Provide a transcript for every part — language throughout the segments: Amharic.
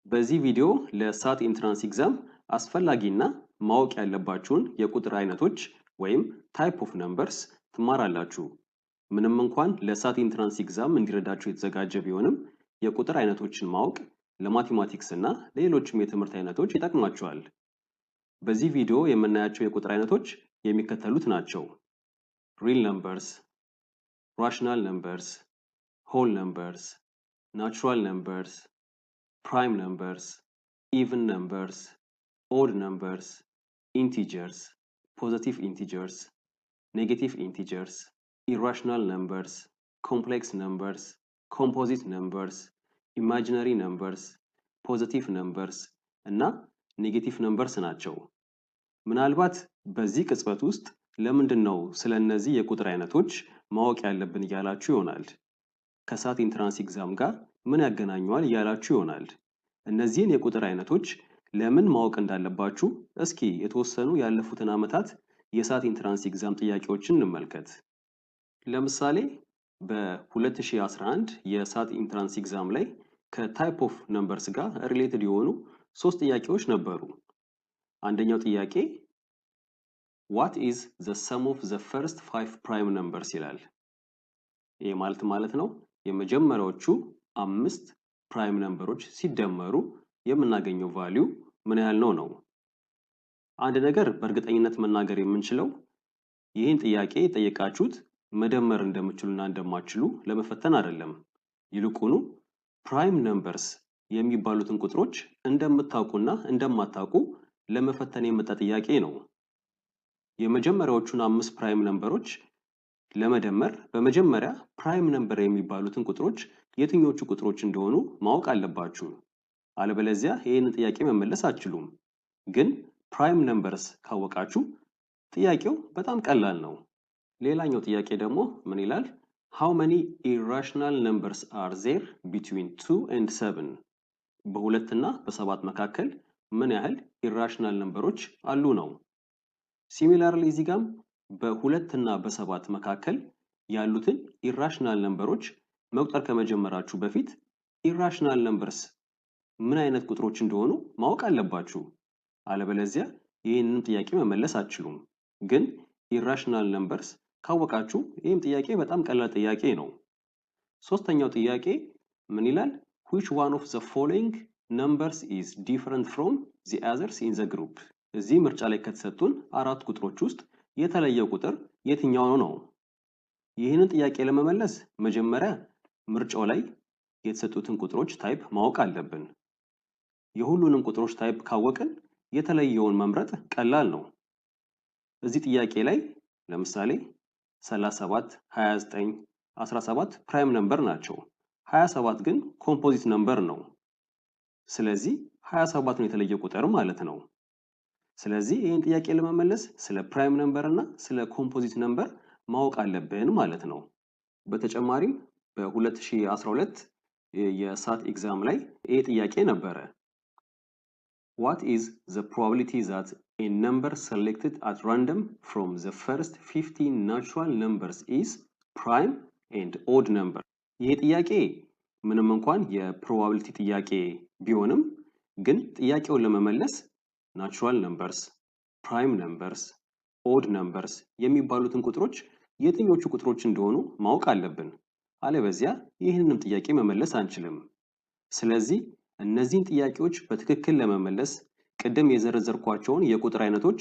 በዚህ ቪዲዮ ለሳት ኢንትራንስ ኤግዛም አስፈላጊና ማወቅ ያለባችሁን የቁጥር አይነቶች ወይም ታይፕ ኦፍ ነምበርስ ትማራላችሁ። ምንም እንኳን ለሳት ኢንትራንስ ኤግዛም እንዲረዳችሁ የተዘጋጀ ቢሆንም የቁጥር አይነቶችን ማወቅ ለማቴማቲክስ እና ለሌሎችም የትምህርት አይነቶች ይጠቅማችኋል። በዚህ ቪዲዮ የምናያቸው የቁጥር አይነቶች የሚከተሉት ናቸው። ሪል ነምበርስ፣ ራሽናል ነምበርስ፣ ሆል ነምበርስ፣ ናቹራል ነምበርስ፣ prime numbers, even numbers, odd numbers, integers, positive integers, negative integers, irrational numbers, complex numbers, composite numbers, imaginary numbers, positive numbers እና ኔጌቲቭ ነምበርስ ናቸው። ምናልባት በዚህ ቅጽበት ውስጥ ለምንድነው ስለነዚህ የቁጥር አይነቶች ማወቅ ያለብን እያላችሁ ይሆናል። ከሳት ኢንትራንስ ኤግዛም ጋር ምን ያገናኘዋል እያላችሁ ይሆናል። እነዚህን የቁጥር አይነቶች ለምን ማወቅ እንዳለባችሁ እስኪ የተወሰኑ ያለፉትን ዓመታት የሳት ኢንትራንስ ኤግዛም ጥያቄዎችን እንመልከት። ለምሳሌ በ2011 የሳት ኢንትራንስ ኤግዛም ላይ ከታይፕ ኦፍ ነምበርስ ጋር ሪሌትድ የሆኑ 3 ጥያቄዎች ነበሩ። አንደኛው ጥያቄ what is the sum of the first 5 prime numbers ይላል። ይሄ ማለት ነው የመጀመሪያዎቹ 5 ፕራይም ነምበሮች ሲደመሩ የምናገኘው ቫልዩ ምን ያህል ነው? አንድ ነገር በእርግጠኝነት መናገር የምንችለው ይህን ጥያቄ የጠየቃችሁት መደመር እንደምትችሉና እንደማትችሉ ለመፈተን አይደለም። ይልቁኑ ፕራይም ነምበርስ የሚባሉትን ቁጥሮች እንደምታውቁና እንደማታውቁ ለመፈተን የመጣ ጥያቄ ነው። የመጀመሪያዎቹን 5 ፕራይም ነምበሮች ለመደመር በመጀመሪያ ፕራይም ነምበር የሚባሉትን ቁጥሮች የትኞቹ ቁጥሮች እንደሆኑ ማወቅ አለባችሁ። አለበለዚያ ይሄንን ጥያቄ መመለስ አትችሉም። ግን ፕራይም ነምበርስ ካወቃችሁ ጥያቄው በጣም ቀላል ነው። ሌላኛው ጥያቄ ደግሞ ምን ይላል? how many irrational numbers are there between 2 and 7? በ2 እና በ7 መካከል ምን ያህል ኢራሽናል ነምበሮች አሉ ነው። ሲሚላርሊ እዚህ ጋርም በ2 እና በ7 መካከል ያሉትን ኢራሽናል ነምበሮች መቁጠር ከመጀመራችሁ በፊት ኢራሽናል ነምበርስ ምን አይነት ቁጥሮች እንደሆኑ ማወቅ አለባችሁ። አለበለዚያ ይህንን ጥያቄ መመለስ አትችሉም። ግን ኢራሽናል ነምበርስ ካወቃችሁ ይህም ጥያቄ በጣም ቀላል ጥያቄ ነው። ሶስተኛው ጥያቄ ምን ይላል? which one of the following numbers is different from the others in the group? እዚህ ምርጫ ላይ ከተሰጡን 4 ቁጥሮች ውስጥ የተለየ ቁጥር የትኛው ነው? ይህንን ጥያቄ ለመመለስ መጀመሪያ ምርጫው ላይ የተሰጡትን ቁጥሮች ታይፕ ማወቅ አለብን። የሁሉንም ቁጥሮች ታይፕ ካወቅን የተለየውን መምረጥ ቀላል ነው። እዚህ ጥያቄ ላይ ለምሳሌ 37፣ 29፣ 17 ፕራይም ነምበር ናቸው። 27 ግን ኮምፖዚት ነምበር ነው። ስለዚህ 27 ነው የተለየ ቁጥር ማለት ነው። ስለዚህ ይህን ጥያቄ ለመመለስ ስለ ፕራይም ነምበር እና ስለ ኮምፖዚት ነምበር ማወቅ አለብን ማለት ነው። በተጨማሪም በ2012 የሳት ኤግዛም ላይ ይሄ ጥያቄ ነበረ። what is the probability that a number selected at random from the first 50 natural numbers is prime and odd number? ይሄ ጥያቄ ምንም እንኳን የፕሮባቢሊቲ ጥያቄ ቢሆንም ግን ጥያቄውን ለመመለስ ናቹራል ነምበርስ፣ ፕራይም ነምበርስ፣ ኦድ ነምበርስ የሚባሉትን ቁጥሮች የትኞቹ ቁጥሮች እንደሆኑ ማወቅ አለብን። አለበዚያ ይህንንም ጥያቄ መመለስ አንችልም። ስለዚህ እነዚህን ጥያቄዎች በትክክል ለመመለስ ቅድም የዘረዘርኳቸውን የቁጥር አይነቶች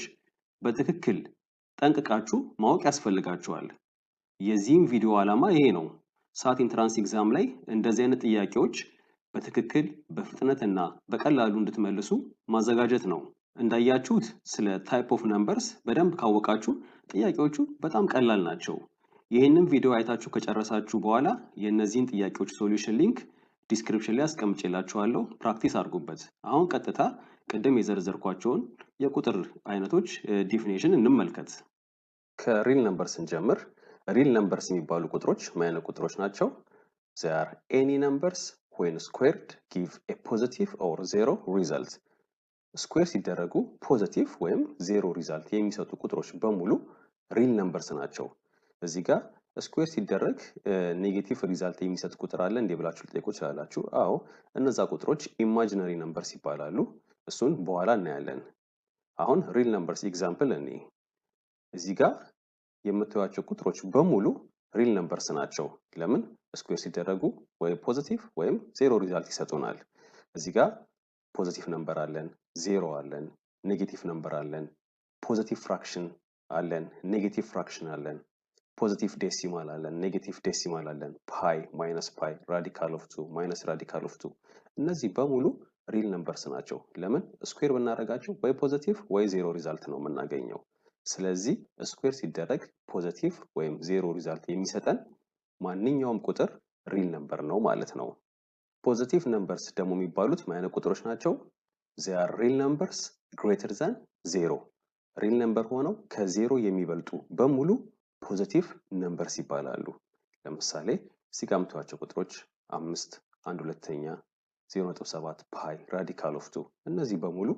በትክክል ጠንቅቃችሁ ማወቅ ያስፈልጋችኋል። የዚህም ቪዲዮ ዓላማ ይሄ ነው። ሳት ኢንትራንስ ኤግዛም ላይ እንደዚህ አይነት ጥያቄዎች በትክክል በፍጥነትና በቀላሉ እንድትመልሱ ማዘጋጀት ነው። እንዳያችሁት ስለ ታይፕ ኦፍ ነምበርስ በደንብ ካወቃችሁ ጥያቄዎቹ በጣም ቀላል ናቸው። ይህንን ቪዲዮ አይታችሁ ከጨረሳችሁ በኋላ የእነዚህን ጥያቄዎች ሶሉሽን ሊንክ ዲስክሪፕሽን ላይ አስቀምጬላችኋለሁ። ፕራክቲስ አድርጉበት። አሁን ቀጥታ ቅድም የዘረዘርኳቸውን የቁጥር አይነቶች ዲፊኒሽን እንመልከት። ከሪል ነምበርስ እንጀምር። ሪል ነምበርስ የሚባሉ ቁጥሮች ምን አይነት ቁጥሮች ናቸው? they are any numbers when squared give a positive or zero result. ስኩዌር ሲደረጉ ፖዚቲቭ ወይም ዜሮ ሪዛልት የሚሰጡ ቁጥሮች በሙሉ ሪል ነምበርስ ናቸው። እዚህ ጋር ስኩዌር ሲደረግ ኔጌቲቭ ሪዛልት የሚሰጥ ቁጥር አለ እንዴ ብላችሁ ልጠይቁ ትችላላችሁ። አዎ እነዛ ቁጥሮች ኢማጂነሪ ነምበርስ ይባላሉ። እሱን በኋላ እናያለን። አሁን ሪል ነምበርስ ኤግዛምፕል እኔ እዚህ ጋር የምታዩቸው ቁጥሮች በሙሉ ሪል ነምበርስ ናቸው። ለምን? ስኩዌር ሲደረጉ ወይ ፖዚቲቭ ወይም ዜሮ ሪዛልት ይሰጡናል። እዚህ ጋር ፖዚቲቭ ነምበር አለን፣ ዜሮ አለን፣ ኔጌቲቭ ነምበር አለን፣ ፖዚቲቭ ፍራክሽን አለን፣ ኔጌቲቭ ፍራክሽን አለን፣ ፖዚቲቭ ዴሲማል አለን፣ ኔጌቲቭ ዴሲማል አለን፣ ፓይ፣ ማይነስ ፓይ፣ ራዲካል ኦፍ 2፣ ማይነስ ራዲካል ኦፍ 2። እነዚህ በሙሉ ሪል ነምበርስ ናቸው። ለምን? ስኩዌር ብናደርጋቸው ወይ ፖዚቲቭ ወይ ዜሮ ሪዛልት ነው የምናገኘው። ስለዚህ ስኩዌር ሲደረግ ፖዚቲቭ ወይም ዜሮ ሪዛልት የሚሰጠን ማንኛውም ቁጥር ሪል ነምበር ነው ማለት ነው። ፖዚቲቭ ነምበርስ ደግሞ የሚባሉት ምን አይነት ቁጥሮች ናቸው? they are real numbers greater than 0 ሪል ነምበር ሆነው ከዜሮ የሚበልጡ በሙሉ ፖዚቲቭ ነምበርስ ይባላሉ። ለምሳሌ እዚህ ጋር የምታዩቸው ቁጥሮች 5፣ 1/2፣ 0.7 ፓይ፣ ራዲካል ኦፍ 2 እነዚህ በሙሉ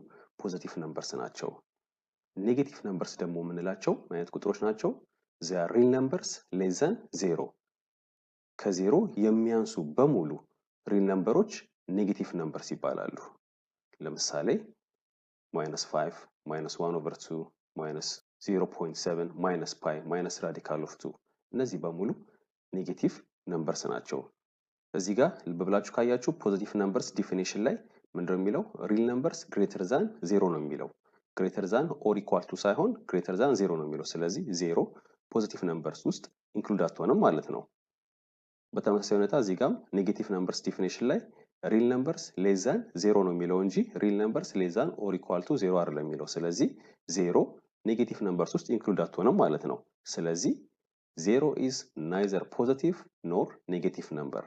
ፖዚቲቭ ነምበርስ ናቸው። ኔጌቲቭ ነምበርስ ደግሞ የምንላቸው ምን አይነት ቁጥሮች ናቸው? they are real numbers less than 0 ከዜሮ የሚያንሱ በሙሉ ሪል ነምበሮች ኔጌቲቭ ነምበርስ ይባላሉ። ለምሳሌ -5፣ -1/2፣ -0.7፣ ማይነስ ፓይ፣ ማይነስ ራዲካል ኦፍ 2 እነዚህ በሙሉ ኔጌቲቭ ነምበርስ ናቸው። እዚህ ጋር ልብ ብላችሁ ካያችሁ ፖዚቲቭ ነምበርስ ዲፊኒሽን ላይ ምንድነው የሚለው? ሪል ነምበርስ ግሬተር ዛን 0 ነው የሚለው። ግሬተር ዛን ኦር ኢኳል ቱ ሳይሆን ግሬተር ዛን 0 ነው የሚለው። ስለዚህ 0 ፖዚቲቭ ነምበርስ ውስጥ ኢንክሉድ አትሆንም ማለት ነው። በተመሳሳይ ሁኔታ እዚህ ጋርም ኔጌቲቭ ነምበርስ ዲፊኒሽን ላይ ሪል ነምበርስ ሌስ ዛን 0 ነው የሚለው እንጂ ሪል ነምበርስ ሌስ ዛን ኦር ኢኳል ቱ 0 አይደለም የሚለው። ስለዚህ 0 ኔጌቲቭ ነምበርስ ውስጥ ኢንክሉድ አትሆንም ማለት ነው። ስለዚህ 0 ኢዝ ናይዘር ፖዚቲቭ ኖር ኔጌቲቭ ነምበር።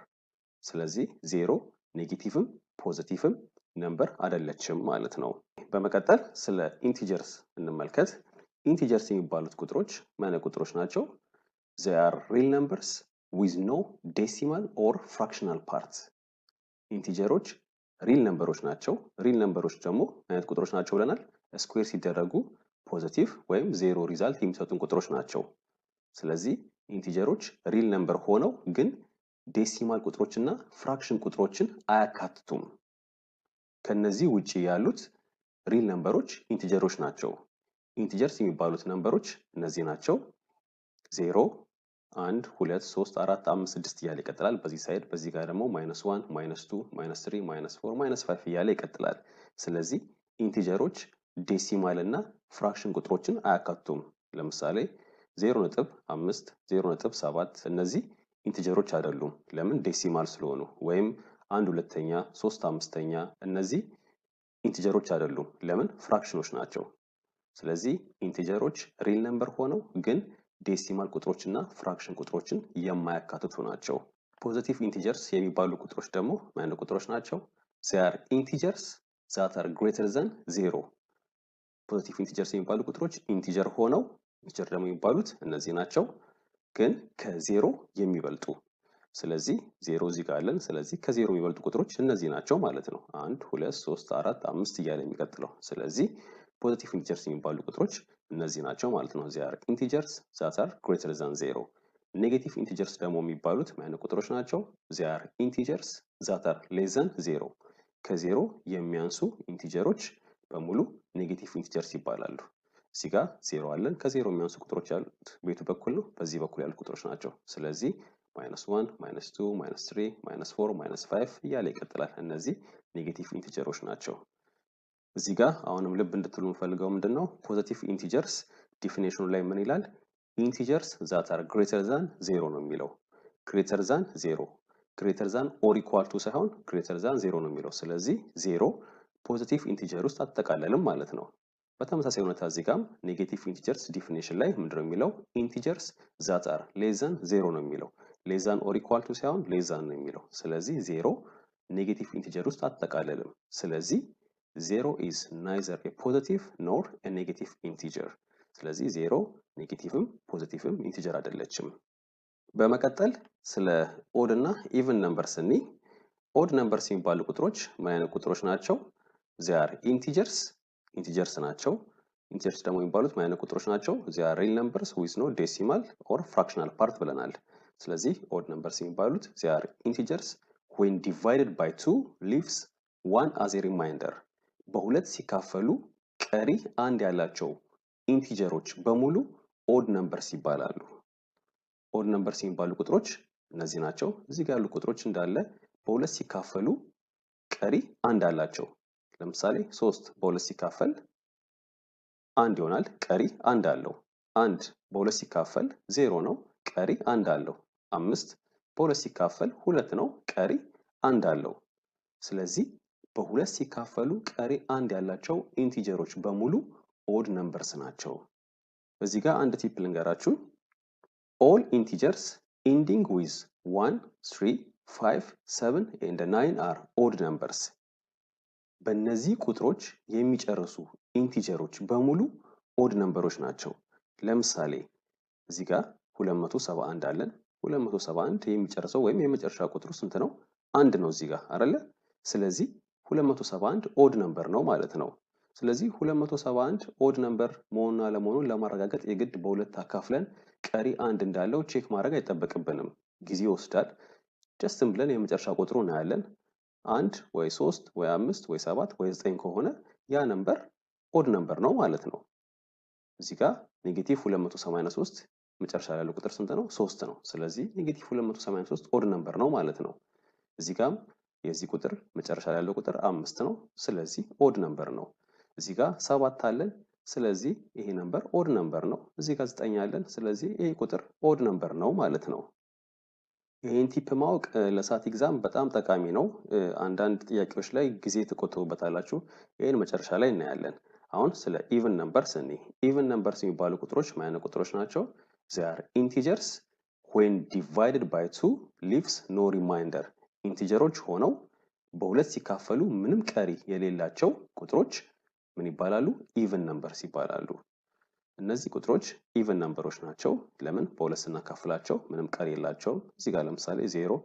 ስለዚህ 0 ኔጌቲቭም ፖዚቲቭም ነምበር አይደለችም ማለት ነው። በመቀጠል ስለ ኢንቲጀርስ እንመልከት። ኢንቲጀርስ የሚባሉት ቁጥሮች ምን አይነት ቁጥሮች ናቸው? they are real numbers with no decimal or fractional parts። ኢንቲጀሮች ሪል ነምበሮች ናቸው። ሪል ነምበሮች ደግሞ አይነት ቁጥሮች ናቸው ብለናል። ስኩዌር ሲደረጉ ፖዚቲቭ ወይም ዜሮ ሪዛልት የሚሰጡን ቁጥሮች ናቸው። ስለዚህ ኢንቲጀሮች ሪል ነምበር ሆነው ግን ዴሲማል ቁጥሮችና ፍራክሽን ቁጥሮችን አያካትቱም። ከነዚህ ውጪ ያሉት ሪል ነምበሮች ኢንቲጀሮች ናቸው። ኢንቲጀርስ የሚባሉት ነምበሮች እነዚህ ናቸው። 0፣ 1፣ 2፣ 3፣ 4፣ 5፣ 6 እያለ ይቀጥላል። በዚህ ሳይድ በዚህ ጋር ደግሞ -1፣ -2፣ -3፣ -4፣ -5 እያለ ይቀጥላል። ስለዚህ ኢንቲጀሮች ዴሲማል እና ፍራክሽን ቁጥሮችን አያካትቱም። ለምሳሌ 0.5፣ 0.7 እነዚህ ኢንቲጀሮች አይደሉም። ለምን? ዴሲማል ስለሆኑ። ወይም 1/2፣ 3/5 እነዚህ ኢንቲጀሮች አይደሉም። ለምን? ፍራክሽኖች ናቸው። ስለዚህ ኢንቲጀሮች ሪል ነምበር ሆነው ግን ዴሲማል ቁጥሮችና ፍራክሽን ቁጥሮችን የማያካትቱ ናቸው። ፖዚቲቭ ኢንቲጀርስ የሚባሉ ቁጥሮች ደግሞ ምን አይነት ቁጥሮች ናቸው? they are integers that are greater than 0 ፖዚቲቭ ኢንቲጀርስ የሚባሉ ቁጥሮች ኢንቲጀር ሆነው ኢንቲጀር ደግሞ የሚባሉት እነዚህ ናቸው፣ ግን ከዜሮ የሚበልጡ። ስለዚህ 0 እዚህ ጋር አለን። ስለዚህ ከዜሮ የሚበልጡ ቁጥሮች እነዚህ ናቸው ማለት ነው። 1፣ 2፣ 3፣ 4፣ 5 እያለ የሚቀጥለው። ስለዚህ ፖዚቲቭ ኢንቲጀርስ የሚባሉ ቁጥሮች እነዚህ ናቸው ማለት ነው። they are integers that are greater than 0 ኔጌቲቭ ኢንቲጀርስ ደግሞ የሚባሉት ምን አይነት ቁጥሮች ናቸው? they are integers that are less than 0 ከዜሮ የሚያንሱ ኢንቲጀሮች በሙሉ ኔጌቲቭ ኢንቲጀርስ ይባላሉ። እዚህ ጋር 0 አለን። ከዜሮ የሚያንሱ ቁጥሮች ያሉት ቤቱ በኩል ነው፣ በዚህ በኩል ያሉ ቁጥሮች ናቸው። ስለዚህ -1፣ -2፣ -3፣ -4፣ -5 እያለ ይቀጥላል። እነዚህ ኔጌቲቭ ኢንቲጀሮች ናቸው። እዚህ ጋር አሁንም ልብ እንድትሉ የምፈልገው ምንድነው? ፖዚቲቭ ኢንቲጀርስ ዲፊኒሽኑ ላይ ምን ይላል? ኢንቲጀርስ that are greater than 0 ነው የሚለው። greater than 0 greater than or equal to ሳይሆን greater than 0 ነው የሚለው። ስለዚህ 0 ፖዚቲቭ ኢንቲጀር ውስጥ አጠቃለልም ማለት ነው። በተመሳሳይ ሁኔታ እዚህ ጋርም ኔጌቲቭ ኢንቲጀርስ ዲፊኒሽን ላይ ምንድነው የሚለው? ኢንቲጀርስ that are less than 0 ነው የሚለው። less than or equal to ሳይሆን less than ነው የሚለው። ስለዚህ 0 ኔጌቲቭ ኢንቲጀር ውስጥ አጠቃለልም። ስለዚህ 0 is neither a positive nor a negative integer። ስለዚህ 0 ኔጌቲቭም ፖዚቲቭም ኢንቲጀር አይደለችም። በመቀጠል ስለ ኦድ እና ኢቭን ነምበርስ እንይ። ኦድ ነምበርስ የሚባሉ ቁጥሮች ምን አይነት ቁጥሮች ናቸው? they are ኢንቲጀርስ ናቸው። ኢንቲጀርስ ደግሞ የሚባሉት ምን አይነት ቁጥሮች ናቸው? they are real numbers with no decimal or fractional part ብለናል። ስለዚህ ኦድ ነምበርስ የሚባሉት they are integers when divided by 2 leaves 1 as a remainder በሁለት ሲካፈሉ ቀሪ አንድ ያላቸው ኢንቲጀሮች በሙሉ ኦድ ነምበርስ ይባላሉ። ኦድ ነምበርስ የሚባሉ ቁጥሮች እነዚህ ናቸው። እዚህ ጋር ያሉ ቁጥሮች እንዳለ በሁለት ሲካፈሉ ቀሪ አንድ አላቸው። ለምሳሌ 3 በሁለት ሲካፈል አንድ ይሆናል፣ ቀሪ አንድ አለው። 1 በሁለት ሲካፈል 0 ነው፣ ቀሪ አንድ አለው። 5 በሁለት ሲካፈል 2 ነው፣ ቀሪ አንድ አለው። ስለዚህ በሁለት ሲካፈሉ ቀሪ አንድ ያላቸው ኢንቲጀሮች በሙሉ ኦድ ነምበርስ ናቸው። እዚህ ጋር አንድ ቲፕ ልንገራችሁ። all integers ending with 1, 3, 5, 7 and 9 are odd numbers በእነዚህ ቁጥሮች የሚጨርሱ ኢንቲጀሮች በሙሉ ኦድ ነምበሮች ናቸው። ለምሳሌ እዚህ ጋር 271 አለን። 271 የሚጨርሰው ወይም የመጨረሻ ቁጥሩ ስንት ነው? አንድ ነው እዚህ ጋር አይደለ? ስለዚህ 271 ኦድ ነምበር ነው ማለት ነው። ስለዚህ 271 ኦድ ነምበር መሆኑን አለመሆኑን ለማረጋገጥ የግድ በሁለት አካፍለን ቀሪ አንድ እንዳለው ቼክ ማድረግ አይጠበቅብንም። ጊዜ ይወስዳል። ጀስትም ብለን የመጨረሻ ቁጥሩ እናያለን። 1 ወይ 3 ወይ 5 ወይ 7 ወይ 9 ከሆነ ያ ነምበር ኦድ ነምበር ነው ማለት ነው። እዚህ ጋር ኔጌቲቭ 283 መጨረሻ ላይ ያለው ቁጥር ስንት ነው? 3 ነው። ስለዚህ ኔጌቲቭ 283 ኦድ ነምበር ነው ማለት ነው። እዚህ ጋርም የዚህ ቁጥር መጨረሻ ላይ ያለው ቁጥር 5 ነው። ስለዚህ ኦድ ነምበር ነው። እዚህ ጋር 7 አለን። ስለዚህ ይሄ ነምበር ኦድ ነምበር ነው። እዚህ ጋር 9 አለን። ስለዚህ ይሄ ቁጥር ኦድ ነምበር ነው ማለት ነው። ይሄን ቲፕ ማወቅ ለሳት ኤግዛም በጣም ጠቃሚ ነው። አንዳንድ ጥያቄዎች ላይ ጊዜ ትቆጥቡበታላችሁ። ይሄን መጨረሻ ላይ እናያለን። አሁን ስለ ኢቭን ነምበርስ እኔ ኢቭን ነምበርስ የሚባሉ ቁጥሮች ምን አይነት ቁጥሮች ናቸው? they are integers when divided by 2 leaves no remainder ኢንቲጀሮች ሆነው በሁለት ሲካፈሉ ምንም ቀሪ የሌላቸው ቁጥሮች ምን ይባላሉ? ኢቭን ነምበርስ ይባላሉ። እነዚህ ቁጥሮች ኢቭን ነምበሮች ናቸው። ለምን? በሁለት ስናካፍላቸው ምንም ቀሪ የላቸውም። እዚህ ጋር ለምሳሌ 0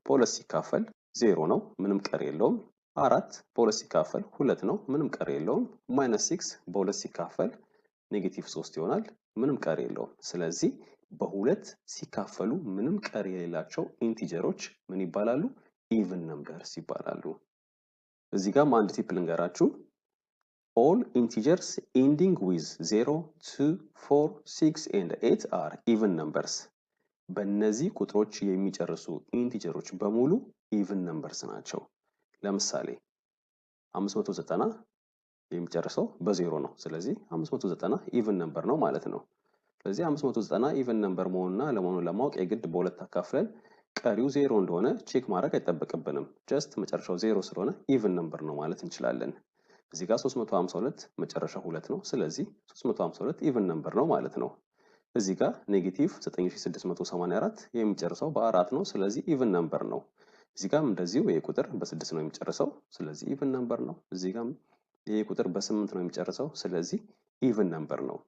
በሁለት ሲካፈል 0 ነው፣ ምንም ቀሪ የለውም። 4 በሁለት ሲካፈል 2 ነው፣ ምንም ቀሪ የለውም። -6 በሁለት ሲካፈል ኔጌቲቭ 3 ይሆናል፣ ምንም ቀሪ የለውም። ስለዚህ በሁለት ሲካፈሉ ምንም ቀሪ የሌላቸው ኢንቲጀሮች ምን ይባላሉ? ኢቭን ነምበርስ ይባላሉ። እዚህ ጋር አንድ ቲፕ ልንገራችሁ። all integers ending with 0, 2, 4, 6 and 8 are even numbers በእነዚህ ቁጥሮች የሚጨርሱ ኢንቲጀሮች በሙሉ ኢቭን ነምበርስ ናቸው። ለምሳሌ 590 የሚጨርሰው በ0 ነው። ስለዚህ 590 ኢቭን ነምበር ነው ማለት ነው። ስለዚህ 590 ኢቭን ነምበር መሆኑና ለመሆኑን ለማወቅ የግድ በሁለት አካፍለን ቀሪው 0 እንደሆነ ቼክ ማድረግ አይጠበቅብንም። ጀስት መጨረሻው 0 ስለሆነ ኢቭን ነምበር ነው ማለት እንችላለን። እዚህ ጋር 352 መጨረሻው 2 ነው። ስለዚህ 352 ኢቭን ነምበር ነው ማለት ነው። እዚህ ጋር ኔጌቲቭ 9684 የሚጨርሰው በ4 ነው። ስለዚህ ኢቭን ነምበር ነው። እዚህ ጋርም እንደዚሁ ይሄ ቁጥር በ6 ነው የሚጨርሰው። ስለዚህ ኢቭን ነምበር ነው። እዚህ ጋርም ይሄ ቁጥር በ8 ነው የሚጨርሰው። ስለዚህ ኢቭን ነምበር ነው።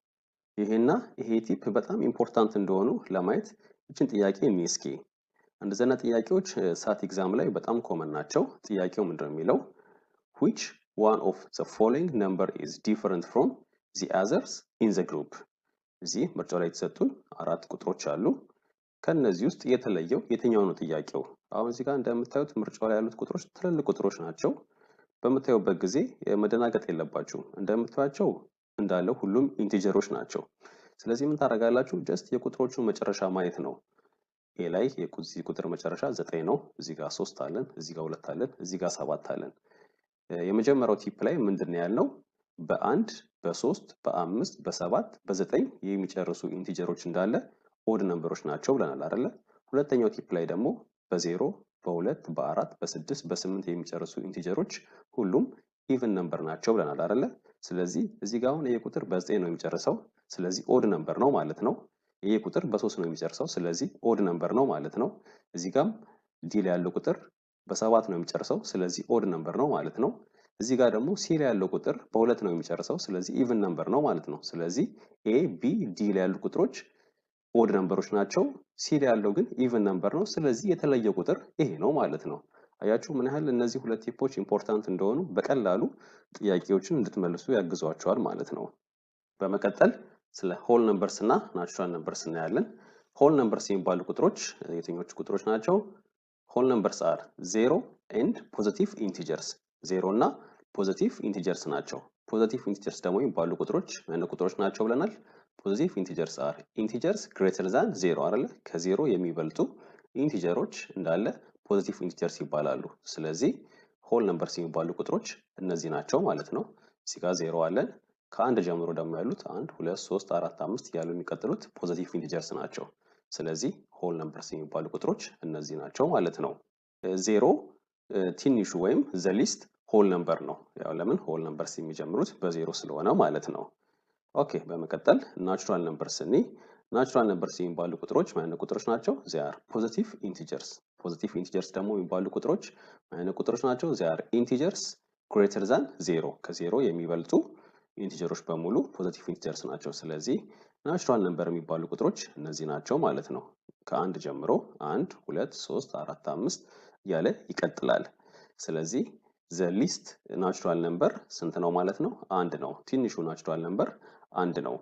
ይሄና ይሄ ቲፕ በጣም ኢምፖርታንት እንደሆኑ ለማየት እችን ጥያቄ እስኪ እንደዚህ አይነት ጥያቄዎች ሳት ኤግዛም ላይ በጣም ኮመን ናቸው። ጥያቄው ምንድነው የሚለው which one of the following number is different from the others in the group እዚህ ምርጫው ላይ የተሰጡን አራት ቁጥሮች አሉ። ከነዚህ ውስጥ የተለየው የትኛው ነው ጥያቄው? አሁን እዚህ ጋር እንደምታዩት ምርጫው ላይ ያሉት ቁጥሮች ትልልቅ ቁጥሮች ናቸው። በምታዩበት ጊዜ መደናገጥ የለባችሁም። እንደምታዩቸው እንዳለው ሁሉም ኢንቲጀሮች ናቸው። ስለዚህ ምን ታደርጋላችሁ? ጀስት የቁጥሮቹን መጨረሻ ማየት ነው። ኤ ላይ የዚህ ቁጥር መጨረሻ 9 ነው። እዚህ ጋር 3 አለን፣ እዚህ ጋር 2 አለን፣ እዚህ ጋር 7 አለን። የመጀመሪያው ቲፕ ላይ ምንድነው ያልነው? በ1 በ3 በ5 በ7 በ9 የሚጨርሱ ኢንቲጀሮች እንዳለ ኦድ ነምበሮች ናቸው ብለናል አይደለ? ሁለተኛው ቲፕ ላይ ደግሞ በ0 በ2 በ4 በ6 በ8 የሚጨርሱ ኢንቲጀሮች ሁሉም ኢቭን ነምበር ናቸው ብለናል አይደለ? ስለዚህ እዚህ ጋር አሁን ይሄ ቁጥር በ9 ነው የሚጨርሰው። ስለዚህ ኦድ ነምበር ነው ማለት ነው። ይሄ ቁጥር በ3 ነው የሚጨርሰው። ስለዚህ ኦድ ነምበር ነው ማለት ነው። እዚህ ጋርም ዲ ላይ ያለው ቁጥር በ7 ነው የሚጨርሰው። ስለዚህ ኦድ ነምበር ነው ማለት ነው። እዚህ ጋር ደግሞ ሲ ላይ ያለው ቁጥር በ2 ነው የሚጨርሰው። ስለዚህ ኢቭን ነምበር ነው ማለት ነው። ስለዚህ ኤ ቢ ዲ ላይ ያሉ ቁጥሮች ኦድ ነምበሮች ናቸው። ሲ ላይ ያለው ግን ኢቭን ነምበር ነው። ስለዚህ የተለየ ቁጥር ይሄ ነው ማለት ነው። አያችሁ ምን ያህል እነዚህ ሁለት ቲፖች ኢምፖርታንት እንደሆኑ በቀላሉ ጥያቄዎችን እንድትመልሱ ያግዟቸዋል ማለት ነው። በመቀጠል ስለ ሆል ነምበርስ እና ናቹራል ነምበርስ እናያለን። ሆል ነምበርስ የሚባሉ ቁጥሮች የትኞቹ ቁጥሮች ናቸው? ሆል ነምበርስ አር 0 ኤንድ ፖዚቲቭ ኢንቲጀርስ። 0 እና ፖዚቲቭ ኢንቲጀርስ ናቸው። ፖዚቲቭ ኢንቲጀርስ ደግሞ የሚባሉ ቁጥሮች ምን ቁጥሮች ናቸው ብለናል? ፖዚቲቭ ኢንቲጀርስ አር ኢንቲጀርስ ግሬተር ዛን 0 አይደለ? ከዜሮ የሚበልጡ ኢንቲጀሮች እንዳለ ፖዚቲቭ ኢንቲጀርስ ይባላሉ። ስለዚህ ሆል ነምበርስ የሚባሉ ቁጥሮች እነዚህ ናቸው ማለት ነው። እዚህ ጋር 0 አለን። ከአንድ ጀምሮ ደግሞ ያሉት 1 2 3 4 5 እያሉ የሚቀጥሉት ፖዚቲቭ ኢንቲጀርስ ናቸው። ስለዚህ ሆል ነምበርስ የሚባሉ ቁጥሮች እነዚህ ናቸው ማለት ነው። 0 ትንሹ ወይም ዘ ሊስት ሆል ነምበር ነው። ያው ለምን ሆል ነምበርስ የሚጀምሩት በዜሮ ስለሆነ ማለት ነው። ኦኬ በመቀጠል ናቹራል ነምበርስ እኒ ናቹራል ነምበርስ የሚባሉ ቁጥሮች ምን አይነት ቁጥሮች ናቸው? they are positive integers። ፖዚቲቭ ኢንቲጀርስ ደግሞ የሚባሉ ቁጥሮች ምን አይነት ቁጥሮች ናቸው? they are integers greater than 0 ከዜሮ የሚበልጡ ኢንቲጀሮች በሙሉ ፖዚቲቭ ኢንቲጀርስ ናቸው። ስለዚህ ናቹራል ነምበር የሚባሉ ቁጥሮች እነዚህ ናቸው ማለት ነው። ከአንድ ጀምሮ 1 2 3 4 5 እያለ ይቀጥላል። ስለዚህ the least ናቹራል ነምበር ስንት ነው ማለት ነው? አንድ ነው። ትንሹ ናቹራል ነምበር አንድ ነው።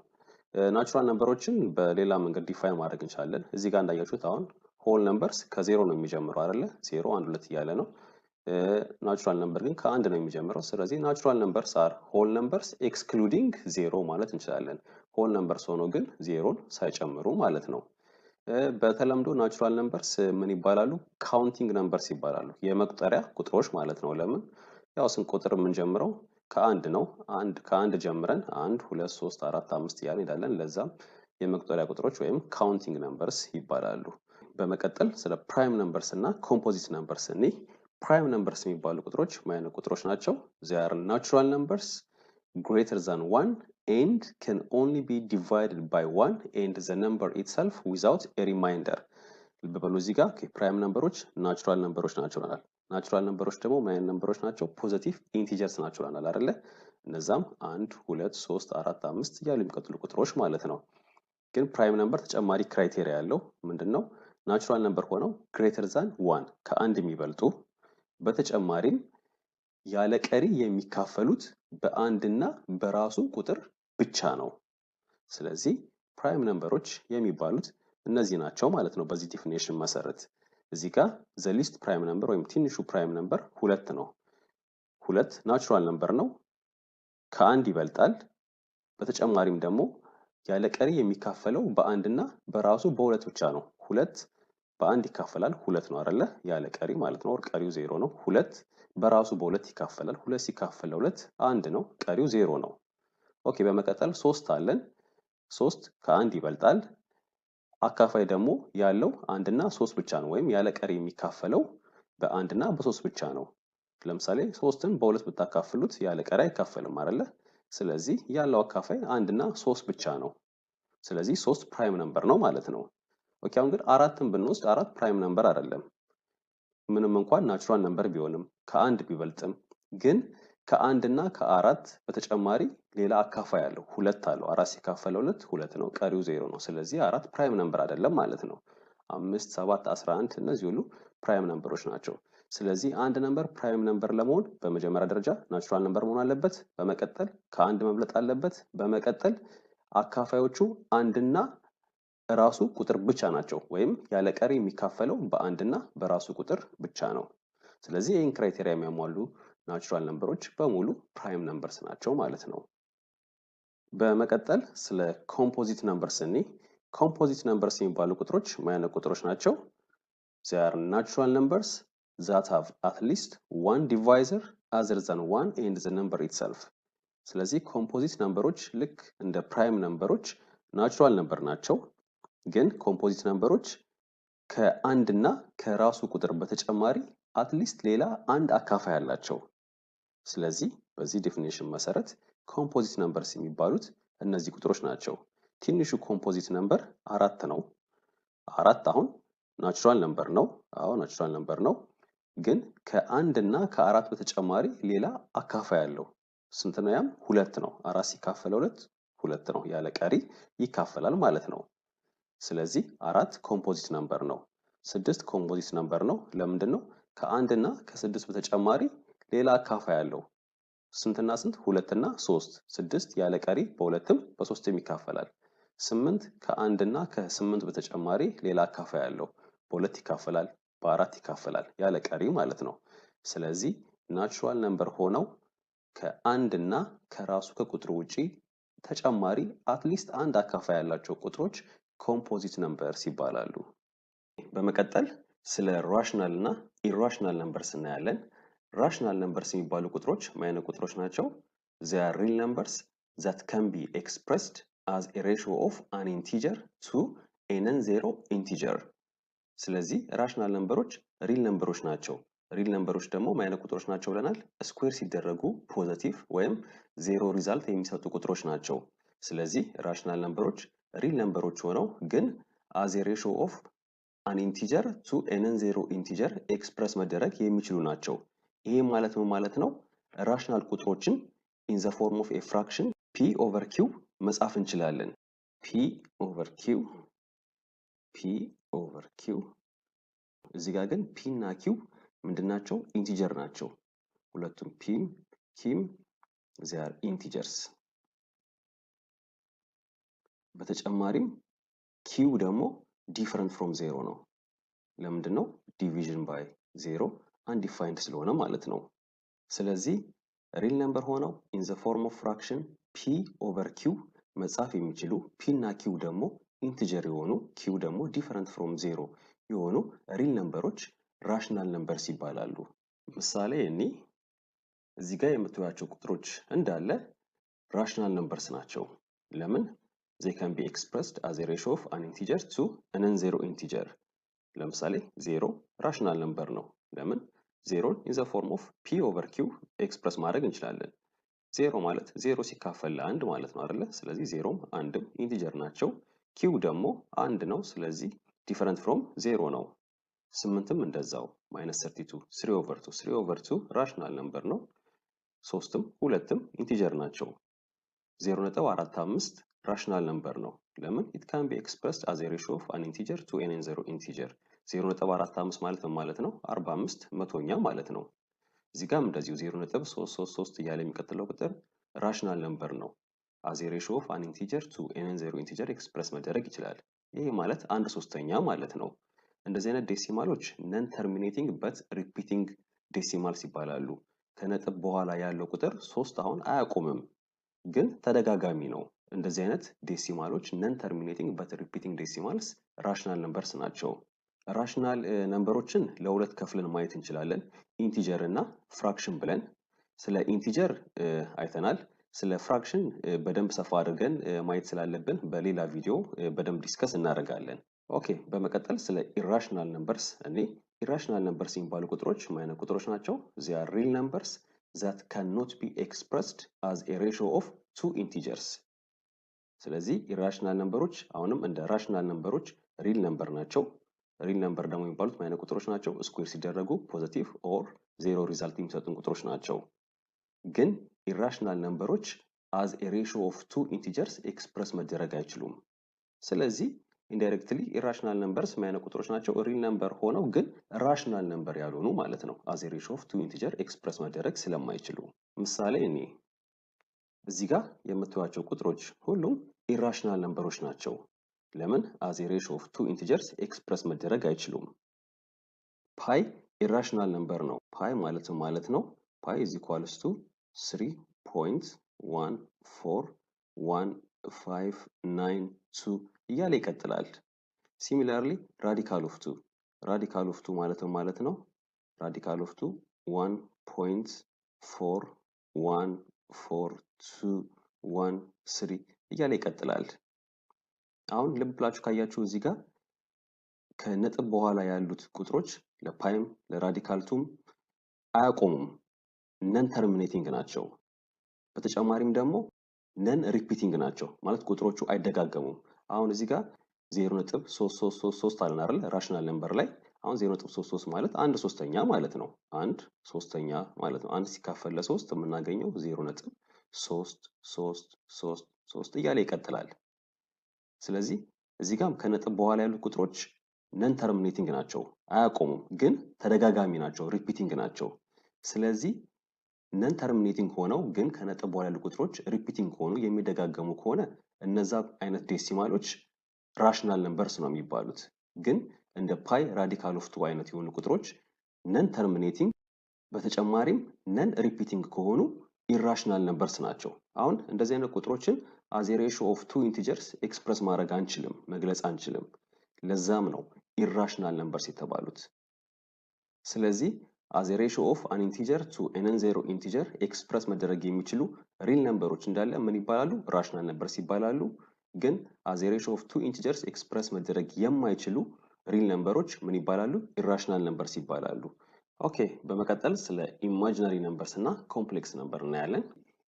ናቹራል ነምበሮችን በሌላ መንገድ ዲፋይን ማድረግ እንችላለን። እዚህ ጋር እንዳያችሁት አሁን ሆል ነምበርስ ከዜሮ ነው የሚጀምረው አይደለ? 0 1 2 እያለ ነው። ናቹራል ነምበር ግን ከአንድ ነው የሚጀምረው። ስለዚህ ናቹራል ነምበርስ አር ሆል ነምበርስ ኤክስክሉዲንግ 0 ማለት እንችላለን። ሆል ነምበርስ ሆኖ ግን ዜሮን ሳይጨምሩ ማለት ነው። በተለምዶ ናቹራል ነምበርስ ምን ይባላሉ? ካውንቲንግ ነምበርስ ይባላሉ። የመቁጠሪያ ቁጥሮች ማለት ነው። ለምን? ያው ስንቆጥር የምንጀምረው ከአንድ ነው። ከአንድ ጀምረን 1 2 3 4 5 እያልን እንሄዳለን። ለዛም የመቁጠሪያ ቁጥሮች ወይም ካውንቲንግ ነምበርስ ይባላሉ። በመቀጠል ስለ ፕራይም ነምበርስ እና ኮምፖዚት ነምበርስ እኒ ፕራይም ነምበርስ የሚባሉ ቁጥሮች ምን አይነት ቁጥሮች ናቸው? they are natural numbers greater than 1 and can only be divided by 1 and the number itself without a remainder። ልብ በሉ እዚህ ጋር ፕራይም ነምበሮች ናቹራል ነምበሮች ናቸው ብለናል። ናቹራል ነምበሮች ደግሞ ምን አይነት ነምበሮች ናቸው? ፖዚቲቭ ኢንቲጀርስ ናቸው ብለናል አይደለ? እነዛም 1 2 3 4 5 እያሉ የሚቀጥሉ ቁጥሮች ማለት ነው። ግን ፕራይም ነምበር ተጨማሪ ክራይቴሪያ ያለው ምንድነው? ናቹራል ነምበር ሆነው ግሬተር ዛን 1 ከአንድ የሚበልጡ በተጨማሪም ያለ ቀሪ የሚካፈሉት በአንድና በራሱ ቁጥር ብቻ ነው። ስለዚህ ፕራይም ነምበሮች የሚባሉት እነዚህ ናቸው ማለት ነው። በዚህ ዲፊኒሽን መሰረት እዚህ ጋር ዘ ሊስት ፕራይም ነምበር ወይም ትንሹ ፕራይም ነምበር 2 ነው። 2 ናቹራል ነምበር ነው፣ ከአንድ ይበልጣል። በተጨማሪም ደግሞ ያለ ቀሪ የሚካፈለው በአንድና በራሱ በሁለት ብቻ ነው። 2 በአንድ ይካፈላል 2 ነው አይደለ? ያለ ቀሪ ማለት ነው። ቀሪው 0 ነው። 2 በራሱ በሁለት ይካፈላል። 2 ሲካፈል ለ2 1 ነው። ቀሪው 0 ነው። ኦኬ በመቀጠል 3 አለን። 3 ከአንድ ይበልጣል። አካፋይ ደግሞ ያለው አንድና 3 ብቻ ነው። ወይም ያለ ቀሪ የሚካፈለው በአንድና በ3 ብቻ ነው። ለምሳሌ 3ን በ2 ብታካፍሉት ያለ ቀሪ አይካፈልም አይደለ? ስለዚህ ያለው አካፋይ አንድና 3 ብቻ ነው። ስለዚህ 3 ፕራይም ነምበር ነው ማለት ነው። ኦኬ አሁን ግን 4ን ብንወስድ 4 ፕራይም ነምበር አይደለም። ምንም እንኳን ናቹራል ነምበር ቢሆንም ከአንድ ቢበልጥም ግን ከአንድና ከአራት በተጨማሪ ሌላ አካፋይ አለው። 2 አለው። 4 ሲካፈል 2 2 ነው። ቀሪው 0 ነው። ስለዚህ 4 ፕራይም ነምበር አይደለም ማለት ነው። 5 7 11 እነዚህ ሁሉ ፕራይም ነምበሮች ናቸው። ስለዚህ አንድ ነምበር ፕራይም ነምበር ለመሆን በመጀመሪያ ደረጃ ናቹራል ነምበር መሆን አለበት። በመቀጠል ከአንድ መብለጥ አለበት። በመቀጠል አካፋዮቹ አንድና ራሱ ቁጥር ብቻ ናቸው። ወይም ያለ ቀሪ የሚካፈለው በአንድና በራሱ ቁጥር ብቻ ነው። ስለዚህ ይህን ክራይቴሪያ የሚያሟሉ ናቹራል ነምበሮች በሙሉ ፕራይም ነምበርስ ናቸው ማለት ነው። በመቀጠል ስለ ኮምፖዚት ነምበርስ እኒ ኮምፖዚት ነምበርስ የሚባሉ ቁጥሮች ምን አይነት ቁጥሮች ናቸው? they are natural numbers that have at least one divisor other than 1 and the number itself። ስለዚህ ኮምፖዚት ነምበሮች ልክ እንደ ፕራይም ነምበሮች ናቹራል ነምበር ናቸው። ግን ኮምፖዚት ነምበሮች ከአንድና ከራሱ ቁጥር በተጨማሪ አትሊስት ሌላ አንድ አካፋይ አላቸው። ስለዚህ በዚህ ዲፊኒሽን መሰረት ኮምፖዚት ነምበርስ የሚባሉት እነዚህ ቁጥሮች ናቸው። ትንሹ ኮምፖዚት ነምበር 4 ነው። 4 አሁን ናቹራል ነምበር ነው። አዎ ናቹራል ነምበር ነው። ግን ከአንድ እና ከአራት በተጨማሪ ሌላ አካፋይ አለው። ስንት ነው? ያም 2 ነው። 4 ሲካፈል 2 2 ነው። ያለ ቀሪ ይካፈላል ማለት ነው። ስለዚህ 4 ኮምፖዚት ነምበር ነው። 6 ኮምፖዚት ነምበር ነው። ለምንድን ነው? ከአንድ እና ከ6 በተጨማሪ ሌላ አካፋይ አለው። ስንትና ስንት? 2 እና 3። 6 ያለ ቀሪ በሁለትም በሶስትም ይካፈላል። 8 ከ1 እና ከ8 በተጨማሪ ሌላ አካፋይ አለው። በ2 ይካፈላል፣ በ4 ይካፈላል ያለ ቀሪ ማለት ነው። ስለዚህ ናቹራል ነምበር ሆነው ከ1 እና ከራሱ ከቁጥሩ ውጪ ተጨማሪ አትሊስት አንድ አካፋይ ያላቸው ቁጥሮች ኮምፖዚት ነምበርስ ይባላሉ። በመቀጠል ስለ ራሽናል እና ኢራሽናል ነምበርስ እናያለን። ራሽናል ነምበርስ የሚባሉ ቁጥሮች ምን አይነት ቁጥሮች ናቸው? they are real numbers that can be expressed as a ratio of an integer to a non-zero integer። ስለዚህ ራሽናል ነምበሮች ሪል ነምበሮች ናቸው። ሪል ነምበሮች ደግሞ ምን አይነት ቁጥሮች ናቸው ብለናል? ስኩዌር ሲደረጉ ፖዘቲቭ ወይም ዜሮ ሪዛልት የሚሰጡ ቁጥሮች ናቸው። ስለዚህ ራሽናል ነምበሮች ሪል ነምበሮች ሆነው ግን as a ratio of an integer to a non-zero integer ኤክስፕረስ መደረግ የሚችሉ ናቸው። ይሄ ማለት ምን ማለት ነው? ራሽናል ቁጥሮችን in the form of a fraction p over q መጻፍ እንችላለን። p over q እዚህ ጋር ግን p እና q ምንድናቸው? ኢንቲጀር ናቸው። ሁለቱም p q they are integers። በተጨማሪም q ደግሞ different from 0 ነው። ለምንድን ነው? division by 0 undefined ስለሆነ ማለት ነው። ስለዚህ ሪል ነምበር ሆነው in the form of fraction p over q መጻፍ የሚችሉ p እና q ደግሞ ኢንቲጀር የሆኑ q ደግሞ different from 0 የሆኑ ሪል ነምበሮች ራሽናል ነምበርስ ይባላሉ። ምሳሌ እዚህ ጋር የምታዩቸው ቁጥሮች እንዳለ ራሽናል ነምበርስ ናቸው። ለምን? they can be expressed as a ratio of an integer to a non-zero integer። ለምሳሌ 0 ራሽናል ነምበር ነው። ለምን? 0 in the form of p over q ኤክስፕረስ ማድረግ እንችላለን። 0 ማለት 0 ሲካፈል ለ1 ማለት ነው አይደለ? ስለዚህ 0ም አንድም ኢንቲጀር ናቸው። q ደግሞ 1 ነው። ስለዚህ ዲፈረንት ፍሮም 0 ነው። 8ም እንደዛው -32 3 over 2 3 over 2 ራሽናል ነምበር ነው። 3ም 2ም ኢንቲጀር ናቸው። 0.45 ራሽናል ነምበር ነው። ለምን? it can be expressed as a ratio of an integer to a non-zero integer 0.45 ማለት ምን ማለት ነው? 45 መቶኛ ማለት ነው። እዚህ ጋርም እንደዚሁ 0.333 እያለ የሚቀጥለው ቁጥር ራሽናል ነምበር ነው። as a ratio of an integer to a non-zero integer ኤክስፕረስ መደረግ ይችላል። ይሄ ማለት 1/3ኛ ማለት ነው። እንደዚህ አይነት ዴሲማሎች ነን ተርሚኔቲንግ በት ሪፒቲንግ ዴሲማልስ ይባላሉ። ከነጥብ በኋላ ያለው ቁጥር 3 አሁን አያቆምም፣ ግን ተደጋጋሚ ነው። እንደዚህ አይነት ዴሲማሎች ነን ተርሚኔቲንግ በት ሪፒቲንግ ዴሲማልስ ራሽናል ነምበርስ ናቸው። ራሽናል ነምበሮችን ለሁለት ከፍለን ማየት እንችላለን፣ ኢንቲጀር እና ፍራክሽን ብለን። ስለ ኢንቲጀር አይተናል። ስለ ፍራክሽን በደንብ ሰፋ አድርገን ማየት ስላለብን በሌላ ቪዲዮ በደንብ ዲስከስ እናደርጋለን። ኦኬ፣ በመቀጠል ስለ ኢራሽናል ነምበርስ ኢራሽናል ነምበርስ የሚባሉ ቁጥሮች ምን አይነት ቁጥሮች ናቸው? they are real numbers that cannot be expressed as a ratio of two integers። ስለዚህ ኢራሽናል ነምበሮች አሁንም እንደ ራሽናል ነምበሮች ሪል ነምበር ናቸው። ሪል ነምበር ደግሞ የሚባሉት ምን አይነት ቁጥሮች ናቸው? ስኩዌር ሲደረጉ ፖዚቲቭ ኦር ዜሮ ሪዛልት የሚሰጡን ቁጥሮች ናቸው። ግን ኢራሽናል ነምበሮች as a ratio of two integers ኤክስፕረስ መደረግ አይችሉም። ስለዚህ ኢንዳይሬክትሊ ኢራሽናል ነምበርስ ምን አይነት ቁጥሮች ናቸው? ሪል ነምበር ሆነው ግን ራሽናል ነምበር ያልሆኑ ማለት ነው። as a ratio of two integer ኤክስፕረስ መደረግ ስለማይችሉ ምሳሌ እዚህ ጋር የምታዩቸው ቁጥሮች ሁሉም ኢራሽናል ነምበሮች ናቸው። ለምን? as a ratio of two integers ኤክስፕረስ መደረግ አይችሉም። ፓይ ኢራሽናል ነምበር ነው። ፓይ ማለት ነው ፓይ is equals to 3.14159 እያለ ይቀጥላል። ሲሚላርሊ ራዲካል ኦፍ 2 ማለት ነው ራዲካል ኦፍ 2 1.414213 እያለ ይቀጥላል። አሁን ልብ ብላችሁ ካያችሁ እዚህ ጋር ከነጥብ በኋላ ያሉት ቁጥሮች ለፓይም ለራዲካልቱም አያቆሙም፣ ነን ተርሚኔቲንግ ናቸው። በተጨማሪም ደግሞ ነን ሪፒቲንግ ናቸው፣ ማለት ቁጥሮቹ አይደጋገሙም። አሁን እዚህ ጋር 0.3333 አለን አይደል? ራሽናል ነምበር ላይ አሁን 0.33 ማለት 1/3ኛ ማለት ነው። 1/3ኛ ማለት ነው። 1 ሲካፈል ለ3 የምናገኘው 0.3333 እያለ ይቀጥላል። ስለዚህ እዚህ ጋር ከነጥብ በኋላ ያሉት ቁጥሮች ነን ተርሚኔቲንግ ናቸው፣ አያቆሙም፣ ግን ተደጋጋሚ ናቸው፣ ሪፒቲንግ ናቸው። ስለዚህ ነን ተርሚኔቲንግ ሆነው ግን ከነጥብ በኋላ ያሉ ቁጥሮች ሪፒቲንግ ሆኑ የሚደጋገሙ ከሆነ እነዛ አይነት ዴሲማሎች ራሽናል ነምበርስ ነው የሚባሉት። ግን እንደ ፓይ ራዲካል ኦፍ 2 አይነት የሆኑ ቁጥሮች ነን ተርሚኔቲንግ በተጨማሪም ነን ሪፒቲንግ ከሆኑ ኢራሽናል ነምበርስ ናቸው። አሁን እንደዚህ አይነት ቁጥሮችን አዝ ኤ ሬሽዮ ኦፍ 2 ኢንቲጀርስ ኤክስፕረስ ማድረግ አንችልም፣ መግለጽ አንችልም። ለዛም ነው ኢራሽናል ነምበርስ የተባሉት። ስለዚህ as a ratio of an integer to a non-zero integer ኤክስፕረስ መደረግ የሚችሉ ሪል ነምበሮች እንዳለ ምን ይባላሉ? ራሽናል ነምበርስ ይባላሉ። ግን as a ratio of two integers ኤክስፕረስ መደረግ የማይችሉ ሪል ነምበሮች ምን ይባላሉ? ኢራሽናል ነምበርስ ይባላሉ። ኦኬ፣ በመቀጠል ስለ ኢማጂነሪ ነምበርስ እና ኮምፕሌክስ ነምበር እናያለን።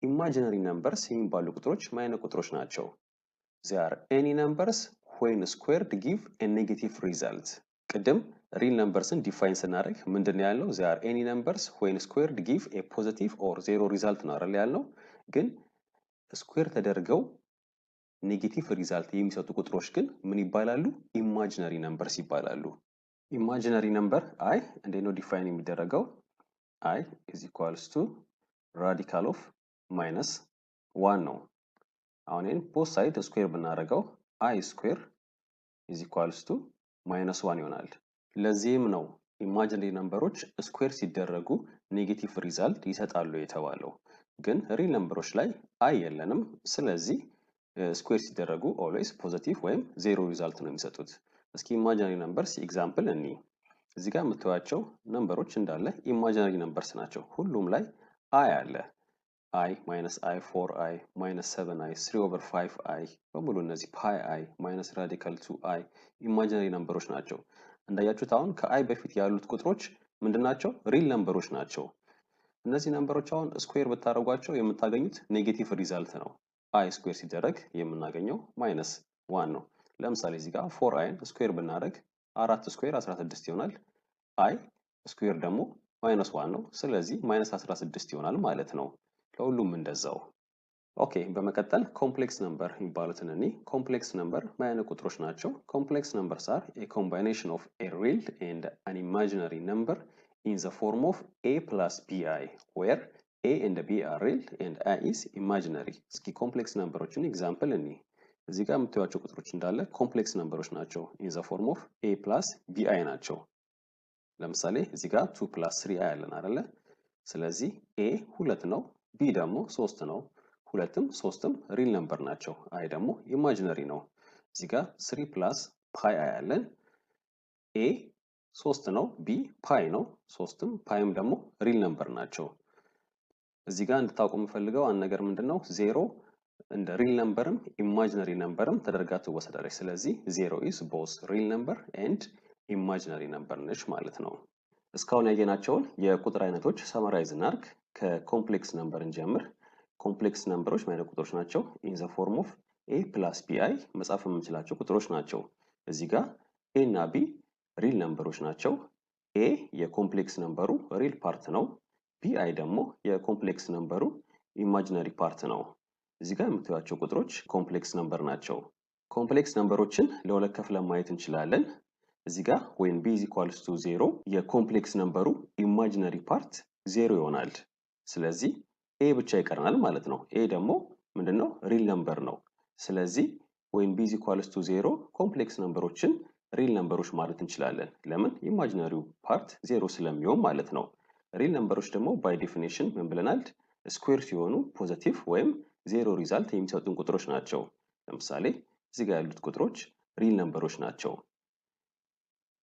ኢማጂነሪ ነምበርስ የሚባሉ ቁጥሮች ምን አይነት ቁጥሮች ናቸው? they are any numbers when squared give a negative result። ቅድም ሪል ነምበርስን ዲፋይን ስናደርግ ምንድን ነው ያልነው? they are any numbers when squared give a positive or zero result ነው አይደል ያልነው። ግን ስኩዌር ተደርገው ኔጌቲቭ ሪዛልት የሚሰጡ ቁጥሮች ግን ምን ይባላሉ? ኢማጂነሪ ነምበርስ ይባላሉ። ኢማጂነሪ ነምበር አይ እንዴት ነው ዲፋይን የሚደረገው? አይ is equals to radical of minus 1 ነው። አሁን ይህን ቦት ሳይድ ስኩዌር ብናደርገው አይ ስኩዌር is equals to minus 1 ይሆናል። ለዚህም ነው ኢማጂነሪ ነምበሮች ስኩዌር ሲደረጉ ኔጌቲቭ ሪዛልት ይሰጣሉ የተባለው። ግን ሪል ነምበሮች ላይ አይ የለንም። ስለዚህ ስኩዌር ሲደረጉ ኦልዌይስ ፖዚቲቭ ወይም ዜሮ ሪዛልት ነው የሚሰጡት። እስኪ ኢማጂነሪ ነምበርስ ኤግዛምፕል እኒ እዚህ ጋር የምታዩቸው ነምበሮች እንዳለ ኢማጂነሪ ነምበርስ ናቸው። ሁሉም ላይ አይ አለ። አይ ማይነስ አይ 4 አይ ማይነስ 7 አይ 3 ኦቨር 5 አይ በሙሉ እነዚህ ፓይ አይ ማይነስ ራዲካል 2 አይ ኢማጂነሪ ነምበሮች ናቸው። እንዳያችሁት አሁን ከአይ በፊት ያሉት ቁጥሮች ምንድናቸው? ሪል ነምበሮች ናቸው። እነዚህ ነምበሮች አሁን ስኩዌር ብታደርጓቸው የምታገኙት ኔጌቲቭ ሪዛልት ነው። አይ ስኩዌር ሲደረግ የምናገኘው ማይነስ 1 ነው። ለምሳሌ እዚህ ጋር 4 አይን ስኩዌር ብናደርግ 4 ስኩዌር 16 ይሆናል። አይ ስኩዌር ደግሞ ማይነስ 1 ነው። ስለዚህ ማይነስ 16 ይሆናል ማለት ነው። ለሁሉም እንደዛው። ኦኬ፣ በመቀጠል ኮምፕሌክስ ነምበር የሚባሉትን እኔ ኮምፕሌክስ ነምበር ምን አይነት ቁጥሮች ናቸው? ኮምፕሌክስ ነምበርስ አር ኤ ኮምባይኔሽን ኦፍ ኤ ሪል ኤንድ አን ኢማጂነሪ ነምበር in the form of a plus bi where a and b are real and i is imaginary። እስኪ ኮምፕሌክስ ነምበሮችን ኤግዛምፕል እኔ እዚህ ጋር የምታዩቸው ቁጥሮች እንዳለ ኮምፕሌክስ ነምበሮች ናቸው። in the form of a plus bi ናቸው። ለምሳሌ እዚህ ጋር 2 plus 3i አለን አይደለ? ስለዚህ a 2 ነው፣ b ደግሞ 3 ነው። ሁለትም ሶስትም ሪል ነምበር ናቸው። አይ ደግሞ ኢማጂነሪ ነው። እዚህ ጋር 3 ፕላስ ፓይ አይ አለን። ኤ 3 ነው፣ ቢ ፓይ ነው። ሶስትም ፓይም ደግሞ ሪል ነምበር ናቸው። እዚህ ጋር እንድታውቁ የምፈልገው አንድ ነገር ምንድነው? ዜሮ እንደ ሪል ነምበርም ኢማጂነሪ ነምበርም ተደርጋ ትወሰዳለች። ስለዚህ ዜሮ ኢዝ ቦዝ ሪል ነምበር ኤንድ ኢማጂነሪ ነምበር ነች ማለት ነው። እስካሁን ያየናቸውን የቁጥር አይነቶች ሰመራይዝ እናድርግ። ከኮምፕሌክስ ነምበር እንጀምር። ኮምፕሌክስ ነምበሮች ምን አይነት ቁጥሮች ናቸው? ኢን ዘ ፎርም ኦፍ ኤ ፕላስ ቢ አይ መጻፍ የምንችላቸው ቁጥሮች ናቸው። እዚህ ጋር ኤ እና ቢ ሪል ነምበሮች ናቸው። ኤ የኮምፕሌክስ ነምበሩ ሪል ፓርት ነው። ቢ አይ ደግሞ የኮምፕሌክስ ነምበሩ ኢማጂነሪ ፓርት ነው። እዚህ ጋር የምታዩቸው ቁጥሮች ኮምፕሌክስ ነምበር ናቸው። ኮምፕሌክስ ነምበሮችን ለሁለት ከፍለን ማየት እንችላለን። እዚህ ጋር when b is equals to 0 የኮምፕሌክስ ነምበሩ ኢማጂነሪ ፓርት 0 ይሆናል። ስለዚህ ኤ ብቻ ይቀርናል ማለት ነው። ኤ ደግሞ ምንድነው? ሪል ነምበር ነው። ስለዚህ when b is equals to 0 ኮምፕሌክስ ነምበሮችን ሪል ነምበሮች ማለት እንችላለን። ለምን? ኢማጂነሪው ፓርት 0 ስለሚሆን ማለት ነው። ሪል ነምበሮች ደግሞ ባይ ዴፊኒሽን ምን ብለናል? ስኩዌር ሲሆኑ ፖዚቲቭ ወይም 0 ሪዛልት የሚሰጡን ቁጥሮች ናቸው። ለምሳሌ እዚህ ጋር ያሉት ቁጥሮች ሪል ነምበሮች ናቸው።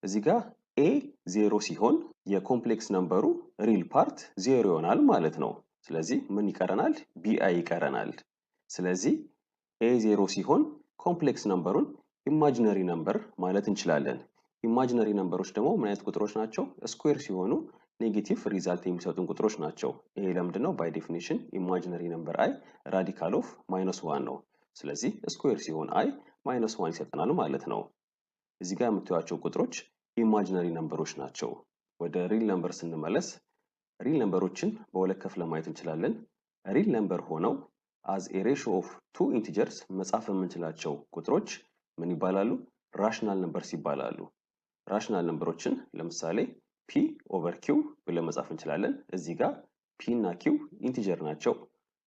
እዚህ ጋር ኤ 0 ሲሆን የኮምፕሌክስ ነምበሩ ሪል ፓርት 0 ይሆናል ማለት ነው። ስለዚህ ምን ይቀረናል? ቢአይ ይቀረናል። ስለዚህ ኤ 0 ሲሆን ኮምፕሌክስ ነምበሩን ኢማጂነሪ ነምበር ማለት እንችላለን። ኢማጂነሪ ነምበሮች ደግሞ ምን አይነት ቁጥሮች ናቸው? ስኩዌር ሲሆኑ ኔጌቲቭ ሪዛልት የሚሰጡን ቁጥሮች ናቸው። ይሄ ለምንድን ነው? ባይ ዴፊኒሽን ኢማጂነሪ ነምበር አይ ራዲካል ኦፍ -1 ነው። ስለዚህ ስኩዌር ሲሆን አይ -1 ይሰጠናል ማለት ነው። እዚህ ጋር የምታዩቸው ቁጥሮች ኢማጂነሪ ነምበሮች ናቸው። ወደ ሪል ነምበር ስንመለስ ሪል ነምበሮችን በሁለት ከፍለን ማየት እንችላለን። ሪል ነምበር ሆነው as a ratio of two integers መጻፍ የምንችላቸው ቁጥሮች ምን ይባላሉ? ራሽናል ነምበርስ ይባላሉ። ራሽናል ነምበሮችን ለምሳሌ p over q ብለን መጻፍ እንችላለን። እዚህ ጋር ፒ እና ኪው ኢንቲጀር ናቸው።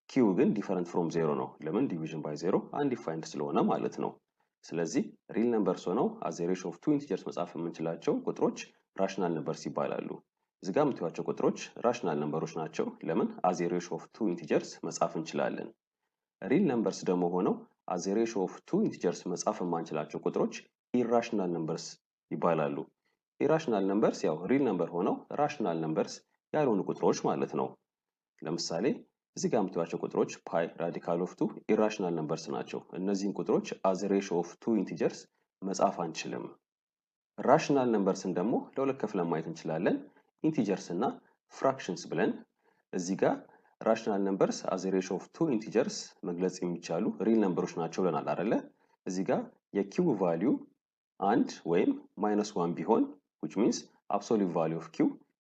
ኪው ግን ዲፈረንት ፍሮም ዜሮ ነው። ለምን? ዲቪዥን ባይ ዜሮ አንዲፋይንድ ስለሆነ ማለት ነው። ስለዚህ ሪል ነምበርስ ሆነው አዝ ኤ ሬሽዮ ኦፍ ቱ ኢንቲጀርስ መጻፍ የምንችላቸው ቁጥሮች ራሽናል ነምበርስ ይባላሉ። እዚህ ጋር የምታዩዋቸው ቁጥሮች ራሽናል ነምበሮች ናቸው። ለምን? አዝ ኤ ሬሽዮ ኦፍ ቱ ኢንቲጀርስ መጻፍ እንችላለን። ሪል ነምበርስ ደግሞ ሆነው አዝ ኤ ሬሽዮ ኦፍ ቱ ኢንቲጀርስ መጻፍ የማንችላቸው ቁጥሮች ኢራሽናል ነምበርስ ይባላሉ። ኢራሽናል ነምበርስ ያው ሪል ነምበር ሆነው ራሽናል ነምበርስ ያልሆኑ ቁጥሮች ማለት ነው። ለምሳሌ እዚህ ጋር የምታዩዋቸው ቁጥሮች ፓይ ራዲካል ኦፍ ቱ ኢራሽናል ነምበርስ ናቸው። እነዚህን ቁጥሮች አዝ ኤ ሬሽዮ ኦፍ ቱ ኢንቲጀርስ መጻፍ አንችልም። ራሽናል ነምበርስን ደግሞ ለሁለት ከፍለን ማየት እንችላለን። ኢንቲጀርስ እና ፍራክሽንስ ብለን እዚህ ጋር ራሽናል ነምበርስ አዝ ኤ ሬሽዮ ኦፍ ቱ ኢንቲጀርስ መግለጽ የሚቻሉ ሪል ነምበሮች ናቸው ብለናል አይደለ? እዚህ ጋር የኪው ቫልዩ አንድ ወይም -1 ቢሆን which means absolute value of q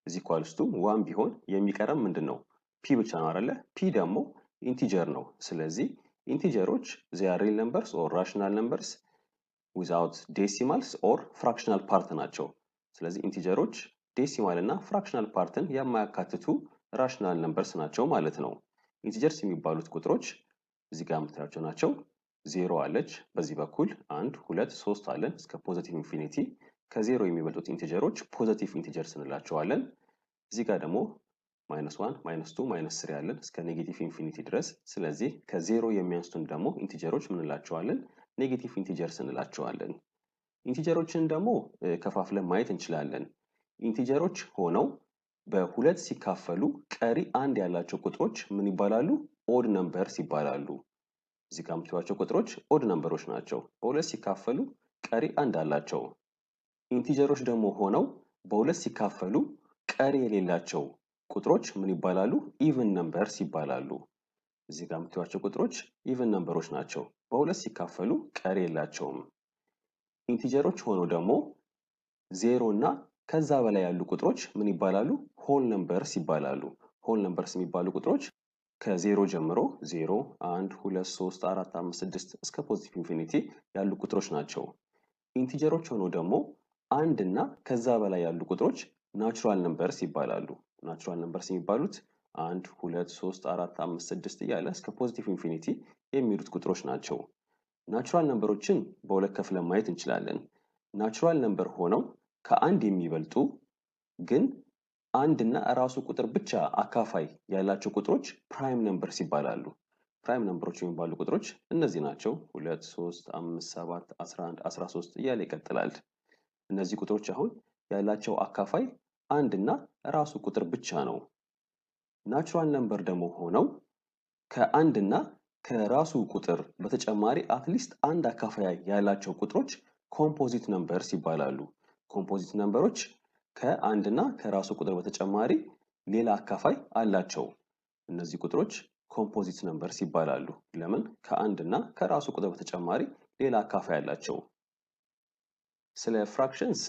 is equals to 1 ቢሆን የሚቀረም ምንድን ነው? ፒ ብቻ ነው አይደለ? ፒ ደግሞ ኢንቲጀር ነው። ስለዚህ ኢንቲጀሮች they are real numbers or rational numbers without decimals or fractional part ናቸው። ስለዚህ ኢንቲጀሮች ዴሲማል እና ፍራክሽናል ፓርትን የማያካትቱ ራሽናል ነምበርስ ናቸው ማለት ነው። ኢንቲጀርስ የሚባሉት ቁጥሮች እዚህ ጋር የምታያቸው ናቸው። ዜሮ አለች በዚህ በኩል 1 2 3 አለን እስከ ፖዚቲቭ ኢንፊኒቲ። ከዜሮ የሚበልጡት ኢንቲጀሮች ፖዚቲቭ ኢንቲጀርስ እንላቸዋለን። እዚህ ጋር ደግሞ -1 -2 -3 አለን እስከ ኔጌቲቭ ኢንፊኒቲ ድረስ። ስለዚህ ከዜሮ የሚያንሱትን ደግሞ ኢንቲጀሮች ምን እንላቸዋለን? ኔጌቲቭ ኢንቲጀርስ እንላቸዋለን። ኢንቲጀሮችን ደግሞ ከፋፍለን ማየት እንችላለን። ኢንቲጀሮች ሆነው በሁለት ሲካፈሉ ቀሪ አንድ ያላቸው ቁጥሮች ምን ይባላሉ? ኦድ ነምበርስ ይባላሉ። እዚህ ጋር የምታዩዋቸው ቁጥሮች ኦድ ነምበሮች ናቸው። በሁለት ሲካፈሉ ቀሪ አንድ አላቸው። ኢንቲጀሮች ደግሞ ሆነው በሁለት ሲካፈሉ ቀሪ የሌላቸው ቁጥሮች ምን ይባላሉ? ኢቭን ነምበርስ ይባላሉ። እዚህ ጋር የምታዩዋቸው ቁጥሮች ኢቭን ነምበሮች ናቸው። በሁለት ሲካፈሉ ቀሪ የላቸውም። ኢንቲጀሮች ሆነው ደግሞ ዜሮ እና ከዛ በላይ ያሉ ቁጥሮች ምን ይባላሉ? ሆል ነምበርስ ይባላሉ። ሆል ነምበርስ የሚባሉ ቁጥሮች ከዜሮ ጀምሮ 0 1 2 3 4 5 6 እስከ ፖዚቲቭ ኢንፊኒቲ ያሉ ቁጥሮች ናቸው። ኢንቲጀሮች ሆነው ደግሞ አንድ እና ከዛ በላይ ያሉ ቁጥሮች ናቹራል ነምበርስ ይባላሉ። ናቹራል ነምበርስ የሚባሉት 1 2 3 4 5 6 እያለ እስከ ፖዚቲቭ ኢንፊኒቲ የሚሄዱት ቁጥሮች ናቸው። ናቹራል ነምበሮችን በሁለት ከፍለን ማየት እንችላለን። ናቹራል ነምበር ሆነው ከአንድ የሚበልጡ ግን አንድ እና ራሱ ቁጥር ብቻ አካፋይ ያላቸው ቁጥሮች ፕራይም ነምበርስ ይባላሉ። ፕራይም ነምበሮች የሚባሉ ቁጥሮች እነዚህ ናቸው። 2 3 5 7 11 13 እያለ ይቀጥላል። እነዚህ ቁጥሮች አሁን ያላቸው አካፋይ አንድ እና ራሱ ቁጥር ብቻ ነው። ናቹራል ነምበር ደግሞ ሆነው ከአንድ እና ከራሱ ቁጥር በተጨማሪ አትሊስት አንድ አካፋይ ያላቸው ቁጥሮች ኮምፖዚት ነምበርስ ይባላሉ። ኮምፖዚት ነምበሮች ከአንድ እና ከራሱ ቁጥር በተጨማሪ ሌላ አካፋይ አላቸው። እነዚህ ቁጥሮች ኮምፖዚት ነምበርስ ይባላሉ። ለምን? ከአንድ እና ከራሱ ቁጥር በተጨማሪ ሌላ አካፋይ አላቸው። ስለ ፍራክሽንስ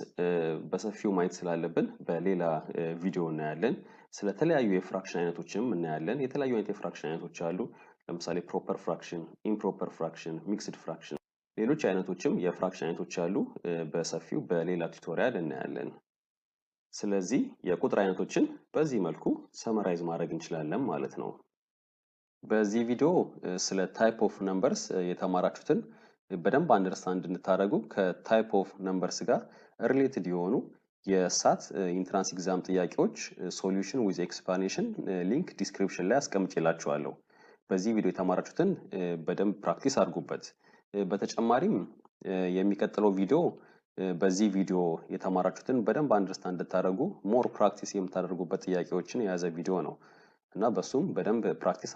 በሰፊው ማየት ስላለብን በሌላ ቪዲዮ እናያለን። ስለተለያዩ የፍራክሽን አይነቶችም እናያለን። የተለያዩ አይነት የፍራክሽን አይነቶች አሉ። ለምሳሌ ፕሮፐር ፍራክሽን፣ ኢምፕሮፐር ፍራክሽን፣ ሚክስድ ፍራክሽን፣ ሌሎች አይነቶችም የፍራክሽን አይነቶች አሉ። በሰፊው በሌላ ቱቶሪያል እናያለን። ስለዚህ የቁጥር አይነቶችን በዚህ መልኩ ሰመራይዝ ማድረግ እንችላለን ማለት ነው። በዚህ ቪዲዮ ስለ ታይፕ ኦፍ ነምበርስ የተማራችሁትን በደንብ አንደርስታንድ እንድታደርጉ ከታይፕ ኦፍ ነምበርስ ጋር ሪሌትድ የሆኑ የሳት ኢንትራንስ ኤግዛም ጥያቄዎች ሶሉሽን ዊዝ ኤክስፕላኔሽን ሊንክ ዲስክሪፕሽን ላይ አስቀምጬላችኋለሁ። በዚህ ቪዲዮ የተማራችሁትን በደንብ ፕራክቲስ አድርጉበት። በተጨማሪም የሚቀጥለው ቪዲዮ በዚህ ቪዲዮ የተማራችሁትን በደንብ አንደርስታንድ እንድታደርጉ ሞር ፕራክቲስ የምታደርጉበት ጥያቄዎችን የያዘ ቪዲዮ ነው እና በሱም በደንብ ፕራክቲስ